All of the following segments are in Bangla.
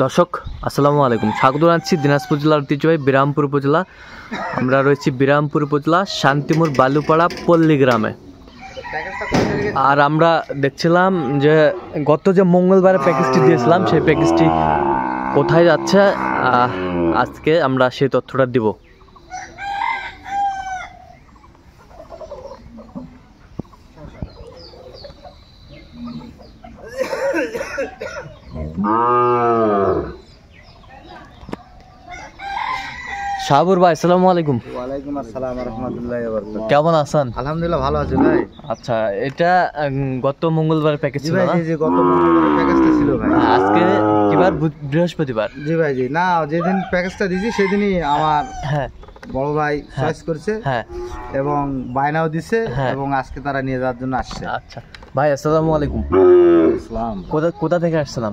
দর্শক আসসালামু আলাইকুম, স্বাগত জানাচ্ছি দিনাজপুর জেলার ঐতিহ্যবাহী বিরামপুর উপজেলা। আমরা রয়েছি বিরামপুর উপজেলা শান্তিমুর বালুপাড়া পল্লী গ্রামে। আর আমরা দেখছিলাম যে গত যে মঙ্গলবারে প্যাকেজটি দিয়েছিলাম সেই প্যাকেজটি কোথায় যাচ্ছে, আজকে আমরা সেই তথ্যটা দিব। শাহাবুর ভাই আসসালামু আলাইকুম। ওয়ালাইকুম আসসালাম ওয়া রাহমাতুল্লাহি ওয়া বারাকাতুহু। কেমন আছেন? আলহামদুলিল্লাহ ভালো আছি ভাই। আচ্ছা, এটা গত মঙ্গলবার প্যাকেজ ছিল না? জি গত মঙ্গলবার প্যাকেজটা ছিল ভাই। আজকে কিবার? বৃহস্পতিবার। জি ভাই জি, না যেদিন প্যাকেজটা দিয়েছি সেদিনই আমার বড় ভাই চয়েস করছে এবং বায়নাও দিছে এবং আজকে তারা নিয়ে যাওয়ার জন্য আসছে। আচ্ছা ভাই আসসালামু আলাইকুম। আসসালাম। কোথা থেকে আসছেন?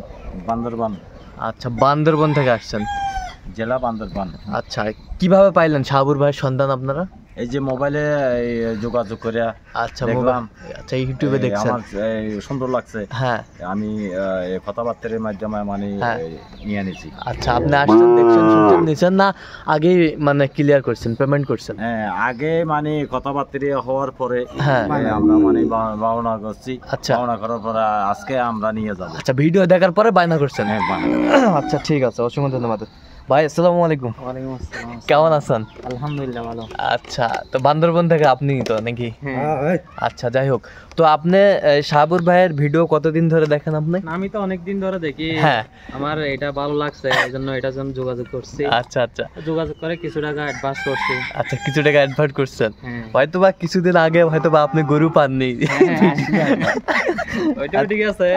বান্দরবান। আচ্ছা, বান্দরবান থেকে আসছেন, জেলা বান্দরবান। আচ্ছা, কিভাবে পাইলেন শাহাবুর ভাইয়ের সন্ধান আপনারা? এই যে মোবাইলে যোগাযোগ করে আচ্ছা দেখলাম, আচ্ছা ইউটিউবে দেখছেন, আমার সুন্দর লাগছে। আমি কথাবার্তার মাধ্যমে মানে নিয়ে নিয়েছি। আচ্ছা, আপনি আসছেন, দেখছেন, শুনছেন, নিছেন না আগে মানে ক্লিয়ার করছেন, পেমেন্ট করছেন? আগে মানে কথাবার্তা হওয়ার পরে আমরা মানে বায়না করছি। আচ্ছা, বায়না করার পরে আজকে আমরা নিয়ে যাব। আচ্ছা, ভিডিও দেখার পরে বায়না করছেন? আচ্ছা ঠিক আছে, অসংখ্য ধন্যবাদ ভাই। আসসালামু আলাইকুম। ওয়ালাইকুম আসসালাম। কেমন আছেন? আলহামদুলিল্লাহ ভালো। আচ্ছা, তো বান্দরবান থেকে আপনি তো নাকি? আচ্ছা, যাই হোক, তো আপনি শাহাবুর ভাইয়ের ভিডিও কতদিন ধরে দেখেন আপনি? আমি তো অনেক দিন ধরে দেখি, আমার এটা ভালো লাগছে এইজন্য এটার জন্য যোগাযোগ করছি। আচ্ছা আচ্ছা, যোগাযোগ করে কিছু টাকা অ্যাডভান্স করছি। আচ্ছা, কিছু টাকা অ্যাডভান্স করছেন, হয়তো বা কিছুদিন আগে হয়তো বা আপনি গরু পাননি। ওইটাও ঠিক আছে।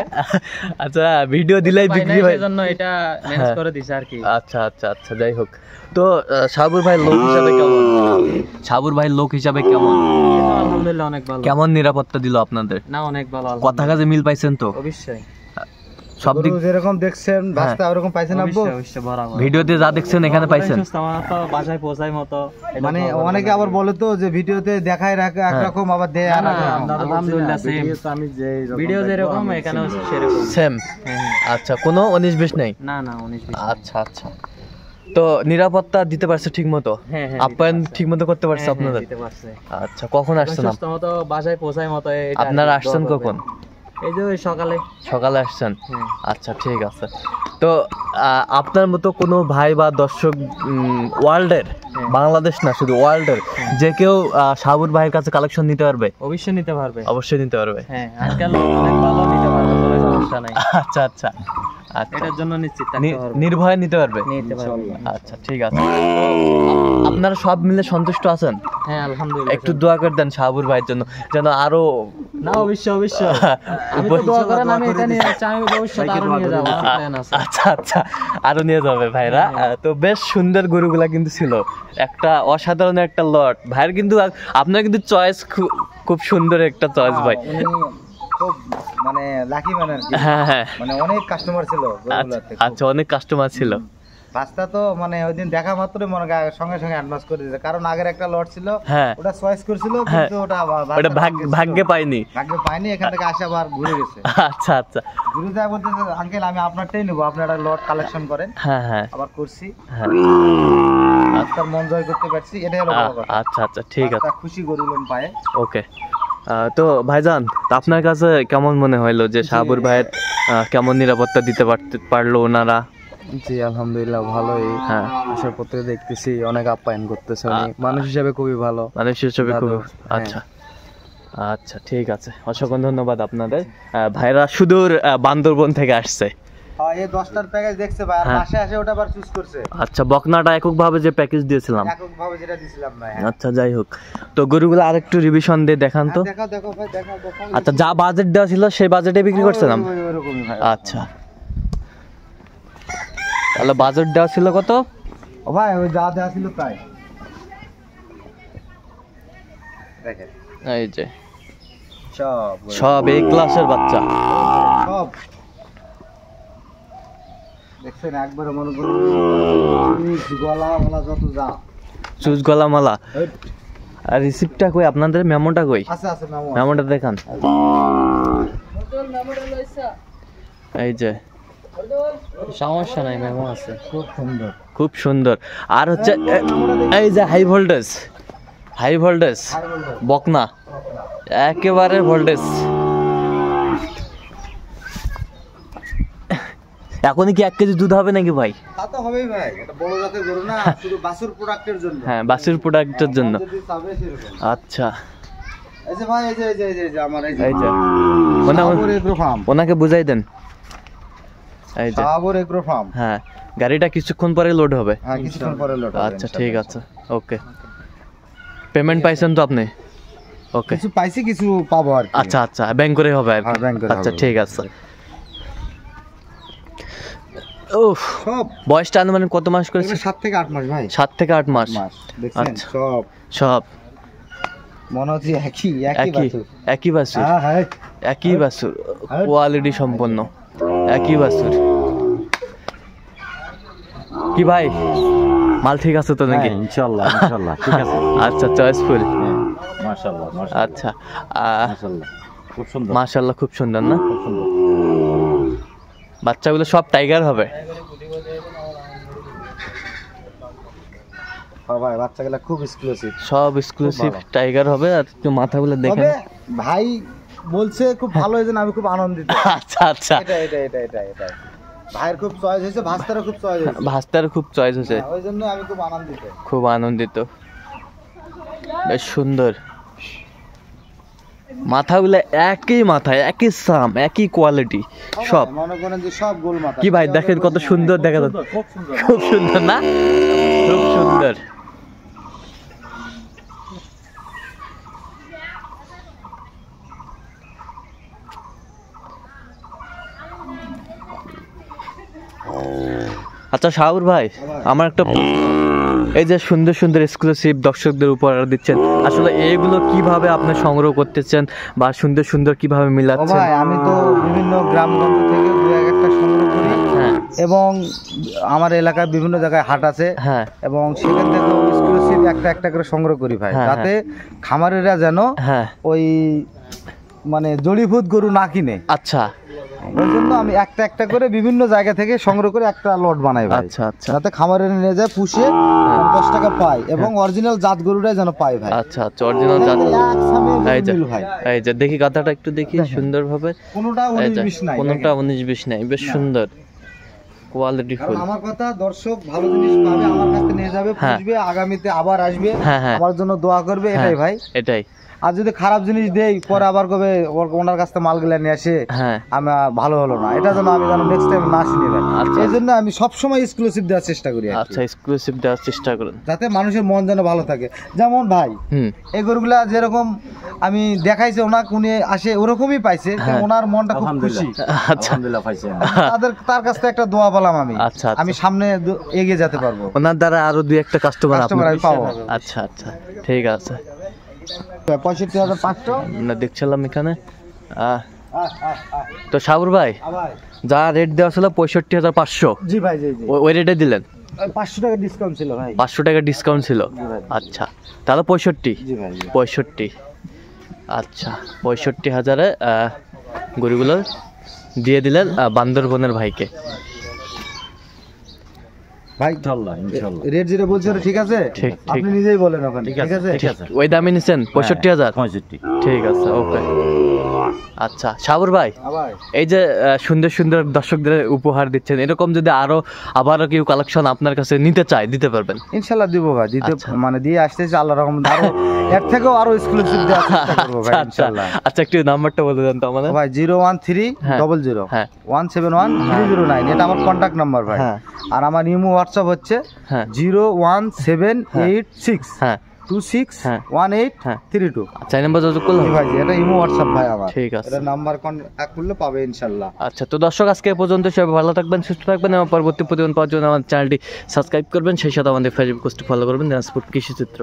আচ্ছা, ভিডিও দিলেই বিক্রি হয় এজন্য এটা ম্যানেজ করে দিছে আর কি। আচ্ছা আচ্ছা আচ্ছা, যাই হোক, তো শাহাবুর ভাই লোক হিসাবে কেমন? শাহাবুর ভাই লোক হিসাবে কেমন? আলহামদুলিল্লাহ অনেক ভালো। কেমন নিরাপত্তা দিল আপনাদের? না অনেক ভালো। কথা কাজে মিল পাইছেন তো? অবশ্যই, সব দিক যেরকম দেখছেন বাস্তবে ওরকম পাইছেন আপু? অবশ্যই বরাবর ভিডিওতে যা দেখছেন এখানে পাইছেন? আমার তো বাসায় পৌঁছায় মতো। মানে অনেকে আবার বলে তো যে ভিডিওতে দেখায় রাখে একরকম, আবার দেয় আর আলহামদুলিল্লাহ সেম। আমি যে ভিডিও যেরকম এখানেও সেরকম সেম। আচ্ছা, কোনো 19-20 নাই? না না 19-20। আচ্ছা আচ্ছা, তো নিরাপত্তা দিতে পারছে ঠিক মতো? আপ্যায়ন ঠিক মতো করতে পারছে আপনাদের? আচ্ছা, কখন আসছেন? বাসায় পৌঁছায় মতো। আপনারা আসছেন কখন? এই যে সকালে আসছেন। আচ্ছা ঠিক আছে, তো আপনার মতো কোনো ভাই বা দর্শক ওয়ার্ল্ডের, বাংলাদেশ না শুধু ওয়ার্ল্ডের, যে কেউ শাহাবুর ভাইয়ের কাছে কালেকশন নিতে পারবে? অবশ্যই নিতে পারবে। অবশ্যই নিতে পারবে। আজকাল অনেক ভালো নিতে পারবে, কোনো সমস্যা নাই। আচ্ছা আচ্ছা, এটার জন্য নিশ্চিত থাকতে পারবে, নির্ভয়ে নিতে পারবে। আচ্ছা ঠিক আছে, আপনারা সব মিলে সন্তুষ্ট আছেন? হ্যাঁ আলহামদুলিল্লাহ। একটু দোয়া করে দেন শাহাবুর ভাইয়ের জন্য যেন আরো। না অবশ্যই অবশ্যই, আমি তো দোয়া করেন, আমি এটা নিয়ে চাই অবশ্যই আরো নিয়ে যাব। আচ্ছা আচ্ছা, আরো নিয়ে যাবে ভাইরা। তো বেশ সুন্দর গরুগুলা কিন্তু ছিল, একটা অসাধারণ একটা লট ভাইয়ের, কিন্তু আপনার কিন্তু চয়েস খুব সুন্দর একটা চয়েস ভাই। খুব মানে লাকি ম্যান আর কি। মানে অনেক কাস্টমার ছিল। আচ্ছা, অনেক কাস্টমার ছিল। রাস্তা তো মানে ওইদিন দেখা মাত্রই মনে সঙ্গে সঙ্গে অ্যাডভান্স করে দিয়েছে, কারণ আগের একটা লট ছিল ওটা চয়েস করছিল কিন্তু ওটা ভাগ্যে পাইনি। এখান থেকে আসে আবার ঘুরে গেছে। আচ্ছা আচ্ছা, ঘুরে যায় বলতেছে আঙ্কেল আমি আপনারটাই নেবো, আপনি একটা লট কালেকশন করেন। আবার করছি, আজকাল মন জয় করতে পারছি, এটাই হলো বড় কথা। আচ্ছা আচ্ছা ঠিক আছে, খুশি গরুলম পায়ে। ওকে, তো ভাইজান, আপনার কাছে কেমন মনে হইলো যে শাহাবুর ভাইয়ের কেমন নিরাপত্তা দিতে পারলো ওনারা? জি আলহামদুলিল্লাহ ভালোই। আসার পথে দেখতেছি অনেক আপ্যায়ন করতেছে, মানুষ হিসেবে খুবই ভালো। মানুষ হিসেবে খুব। আচ্ছা আচ্ছা ঠিক আছে, অসংখ্য ধন্যবাদ আপনাদের। ভাইরা সুদূর বান্দরবন থেকে আসছে। এই 10টার প্যাকেজ দেখছে ভাই, আর পাশে আসে ওটা আবার চুজ করছে। আচ্ছা, বকনাটা এককভাবে যে প্যাকেজ দিয়েছিলাম, এককভাবে যেটা দিয়েছিলাম ভাই। আচ্ছা যাই হোক, তো গরুগুলো আরেকটু রিভিশন দিয়ে দেখান তো। দেখো ভাই, দেখো। আচ্ছা, যা বাজেট দেওয়া ছিল সেই বাজেটে বিক্রি করছিলাম? আচ্ছা, তাহলে বাজেট দেওয়া ছিল কত? ও ভাই ওই যা দেওয়া ছিল তাই দেখেন, এই যে সব এই ক্লাসের বাচ্চা, সব দেখছেন একবারে মনে করুন গলা মালা যত যা চুজ গলা মালা। আর রিসিপ্টটা কই আপনাদের? মেমোটা কই? আছে মেমোটা দেখান। এই যে সমস্যা নাই, মেমো আছে। খুব সুন্দর। খুব সুন্দর। আর হচ্ছে এই যে হাই ভোল্টেজ বকনা, একেবারে ভোল্টেজ। এখনই কি 1 কেজি দুধ হবে নাকি ভাই? তা তো হবেই ভাই, এটা বড় জাতের গরু না, শুধু বাছুর প্রোডাক্টের জন্য। হ্যাঁ, বাছুর প্রোডাক্টের জন্য। যদি চাবে সেরকম। আচ্ছা, এই যে ভাই, এই যে আমার এই এই যে শাহাবুর এগ্রো ফার্ম। ওনাকে বুঝাই দেন। এই যে শাহাবুর এগ্রো ফার্ম। হ্যাঁ, গাড়িটা কিছুক্ষণ পরে লোড হবে। হ্যাঁ, কিছুক্ষণ পরে লোড হবে। আচ্ছা, ঠিক আছে, ওকে। পেমেন্ট পাইছেন তো আপনি? ওকে, কিছু পাইছি, কিছু পাবো আর কি। আচ্ছা আচ্ছা, ব্যাংক করে হবে আর কি। হ্যাঁ, ব্যাংক করে আচ্ছা, হবে। ঠিক আছে। উফ, সব বয়সটা আনুমানিক কত মাস করেছে? 7 থেকে 8 মাস ভাই। 7 থেকে 8 মাস। দেখছেন আচ্ছা। সব সব মনে হচ্ছে একই একই বাছুর। একই বাছুর, হ্যাঁ হ্যাঁ, একই বাছুর, কোয়ালিটি সম্পন্ন একই বাছুর। কি ভাই, মাল ঠিক আছে তো নাকি? ইনশাআল্লাহ ইনশাআল্লাহ ঠিক আছে। আচ্ছা, চয়েসফুল। মাশাআল্লাহ আচ্ছা, মাশাআল্লাহ, খুব সুন্দর। মাশাআল্লাহ, খুব সুন্দর না? খুব সুন্দর। বাচ্চাগুলো সব টাইগার হবে। ভাই বাচ্চাগুলো খুব এক্সক্লুসিভ, সব এক্সক্লুসিভ টাইগার হবে। আর একটু মাথাগুলো দেখেন। তবে ভাই বলছে খুব ভালো হয়েছে, আমি খুব আনন্দিত। আচ্ছা আচ্ছা, এটা ভাইয়ের খুব চয়েস হয়েছে, ভাস্তারও খুব চয়েস হয়েছে। ভাস্তার খুব চয়েস হয়েছে। ওই জন্য আমি খুব আনন্দিত। খুব আনন্দিত, বেশ সুন্দর। মাথাগুলো একই মাথা, একই সাম, একই কোয়ালিটি সব। মনে করেন যে সব গোল মাথা। কি ভাই দেখেন কত সুন্দর দেখা যাচ্ছে, খুব সুন্দর না? খুব সুন্দর। আচ্ছা শাহুর ভাই, আমার একটা এই যে সুন্দর সুন্দর এক্সক্লুসিভ দর্শকদের উপহার দিচ্ছেন, আসলে এইগুলো কিভাবে আপনি সংগ্রহ করতেছেন বা সুন্দর সুন্দর কিভাবে মিলাচ্ছেন? ভাই আমি তো বিভিন্ন গ্রামগঞ্জ থেকে দু একটা সংগ্রহ করি। হ্যাঁ, এবং আমার এলাকায় বিভিন্ন জায়গায় হাট আছে। হ্যাঁ, এবং সেখান থেকে এক্সক্লুসিভ একটা করে সংগ্রহ করি ভাই, হ্যাঁ, যাতে খামারেরা যেন হ্যাঁ। ওই মানে জড়িভূত গরু না কিনে। আচ্ছা, ওই জন্য আমি একটা করে বিভিন্ন জায়গা থেকে সংগ্রহ করে একটা লট বানাই ভাই। আচ্ছা আচ্ছা, যাতে খামারে নিয়ে যায় পুষে 10 টাকা পায় এবং অরিজিনাল জাত গরুটাই যেন পায় ভাই। আচ্ছা আচ্ছা, অরিজিনাল জাত। এই যে ভাই এই যে দেখি গাধাটা একটু দেখি সুন্দরভাবে। কোনোটা 19-20 নাই, কোনোটা 19-20 নাই, বেশ সুন্দর কোয়ালিটি ফুল। কারণ আমার কথা, দর্শক ভালো জিনিস পাবে, আমার কাছে নিয়ে যাবে, পুষবে, আগামীতে আবার আসবে, হ্যাঁ, হ্যাঁ। আমার জন্য দোয়া করবে, এটাই ভাই। এটাই। আর যদি খারাপ জিনিস দেই, পরে আবার কবে ওনার কাছ থেকে মালগুলা নিয়ে আসে হ্যাঁ, আমার ভালো হলো না, এটা যেন আমি যেন নেক্সট টাইম না শুনি ভাই। আচ্ছা। এই জন্য আমি সবসময় এক্সক্লুসিভ দেওয়ার চেষ্টা করি আর কি। আচ্ছা, এক্সক্লুসিভ দেওয়ার চেষ্টা করুন যাতে মানুষের মন যেন ভালো থাকে। যেমন ভাই এই গরুগুলা যেরকম আমি দেখাইছি, ওনার কোনে আসে ওরকমই পাইছে, যে ওনার মনটা খুব খুশি। আচ্ছা, তার কাছ থেকে একটা দোয়া পেলাম আমি। আচ্ছা, আমি সামনে এগিয়ে যেতে পারবো, ওনার দ্বারা আরো 2-1টা কাস্টমার আমি পাবো। আচ্ছা আচ্ছা, ঠিক আছে। 65,500 আমরা দেখছিলাম এখানে। তো শাহুর ভাই, যা রেট দেওয়া ছিল 65,500, জি ভাই, জি ওই রেটে দিলেন? 500 টাকা ডিসকাউন্ট ছিল ভাই। 500 টাকা ডিসকাউন্ট ছিল। আচ্ছা, তাহলে 65। জি ভাই, 65। আচ্ছা, 65,000-এ গরুগুলো দিয়ে দিলেন বান্দরবনের ভাইকে। ভাই ইনশাআল্লাহ রেট যেটা বলছেন ঠিক আছে, ঠিক, আপনি নিজেই বলেন ওখানে। ঠিক আছে, ওই দামে নিছেন 65,000? 65। ঠিক আছে, ওকে। আচ্ছা শাহুর ভাই, এই যে সুন্দর সুন্দর দর্শকদের উপহার দিচ্ছেন, এরকম যদি আবারও কেউ কালেকশন আপনার কাছে নিতে চায়, দিতে পারবেন? ইনশাআল্লাহ দিব ভাই, দিতে আচ্ছা। মানে দিয়ে আসতেছি, আল্লাহর রহমতে আরো এর থেকেও আরো এক্সক্লুসিভ দেওয়ার চেষ্টা করব ভাই ইনশাআল্লাহ। আচ্ছা, একটু নাম্বারটা বলে দেন তো আমাদের। ভাই 01300 হ্যাঁ। 171 309, এটা আমার কন্টাক্ট নাম্বার ভাই। হ্যাঁ। আর আমার ইমো হোয়াটসঅ্যাপ হচ্ছে হ্যাঁ। 01786 হ্যাঁ, 261832। আচ্ছা, এই নাম্বার যোগাযোগ করলাম ভাই এটা ইমো হোয়াটসঅ্যাপ ভাই আমার। ঠিক আছে, এটা নাম্বার কন্টাক্ট করলে পাবে ইনশাআল্লাহ। আচ্ছা। তো দর্শক, আজকে এ পর্যন্ত। সবাই ভালো থাকবেন, সুস্থ থাকবেন এবং পরবর্তী প্রতিবেদন পাওয়ার জন্য আমার চ্যানেলটি সাবস্ক্রাইব করবেন, সেই সাথে আমাদের ফেসবুক পেজটি ফলো করবেন, দিনাজপুর কৃষি চিত্র।